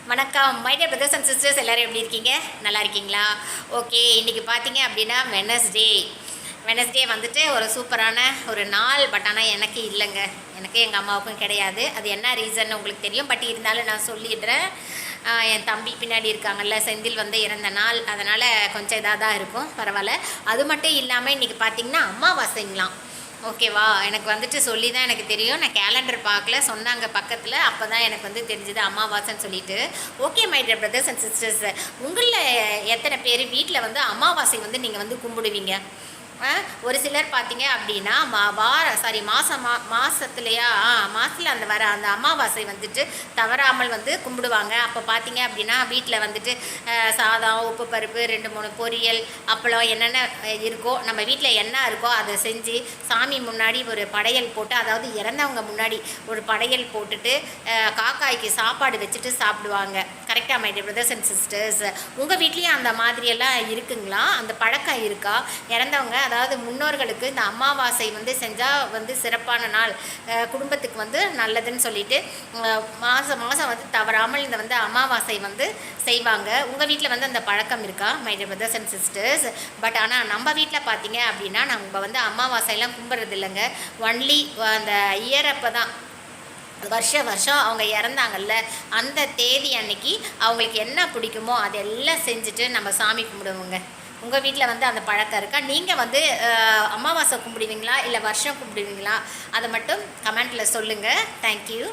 வணக்கம் my dear brothers and sisters, எல்லோரும் எப்படி இருக்கீங்க? நல்லா இருக்கீங்களா? ஓகே, இன்றைக்கி பார்த்தீங்க அப்படின்னா வெனஸ்டே வந்துட்டு ஒரு சூப்பரான ஒரு நாள். பட் ஆனால் எனக்கு இல்லைங்க, எனக்கு எங்கள் அம்மாவுக்கும் கிடையாது. அது என்ன ரீசன் உங்களுக்கு தெரியும், பட் இருந்தாலும் நான் சொல்லிடுறேன். என் தம்பி பின்னாடி இருக்காங்கல்ல, செந்தில் வந்து இறந்த நாள், அதனால் கொஞ்சம் இதாக தான் இருக்கும், பரவாயில்ல. அது மட்டும் இல்லாமல் இன்றைக்கி பார்த்திங்கன்னா அமாவாசைங்களாம். ஓகேவா, எனக்கு வந்துட்டு சொல்லி தான் எனக்கு தெரியும். நான் கேலண்டர் பார்க்கல, சொன்னாங்க பக்கத்தில், அப்போ தான் எனக்கு வந்து தெரிஞ்சது அமாவாசைன்னு சொல்லிட்டு. Okay my dear brothers and sisters, உங்களில் எத்தனை பேர் வீட்டில் வந்து அமாவாசை வந்து நீங்கள் வந்து கும்பிடுவீங்க? ஒரு சிலர் பார்த்தீங்க அப்படின்னா மாதத்தில் அந்த வர அந்த அமாவாசை வந்துட்டு தவறாமல் வந்து கும்பிடுவாங்க. அப்போ பார்த்தீங்க அப்படின்னா வீட்டில் வந்துட்டு சாதம், உப்பு பருப்பு, 2-3 பொரியல், அப்பளம், என்னென்ன இருக்கோ நம்ம வீட்டில் என்ன இருக்கோ அதை செஞ்சு சாமி முன்னாடி ஒரு படையல் போட்டு, அதாவது இறந்தவங்க முன்னாடி ஒரு படையல் போட்டுட்டு காக்காய்க்கு சாப்பாடு வச்சுட்டு சாப்பிடுவாங்க. கரெக்டாக my dear brothers and sisters, உங்கள் வீட்லேயும் அந்த மாதிரியெல்லாம் இருக்குங்களா? அந்த பழக்கம் இருக்கா? இறந்தவங்க, அதாவது முன்னோர்களுக்கு இந்த அமாவாசை வந்து செஞ்சால் வந்து சிறப்பான நாள், குடும்பத்துக்கு வந்து நல்லதுன்னு சொல்லிட்டு மாதம் வந்து தவறாமல் இந்த வந்து அமாவாசை வந்து செய்வாங்க. உங்கள் வீட்டில் வந்து அந்த பழக்கம் இருக்கா my dear brothers and sisters? But ஆனால் நம்ம வீட்டில் பார்த்தீங்க அப்படின்னா நம்ம வந்து அமாவாசையெல்லாம் கும்பிட்றது இல்லைங்க. ஒன்லி அந்த இயரப்போ தான், வருஷம் அவங்க இறந்தாங்கல்ல, அந்த தேதி அன்னைக்கு அவங்களுக்கு என்ன பிடிக்குமோ அதெல்லாம் செஞ்சுட்டு நம்ம சாமி கும்பிடுவோங்க. உங்கள் வீட்டில் வந்து அந்த பழக்கம் இருக்கா? நீங்கள் வந்து அமாவாசை கும்பிடுவீங்களா இல்லை வருஷம் கும்பிடுவீங்களா? அதை மட்டும் கமெண்ட்டில் சொல்லுங்கள். தேங்க்யூ.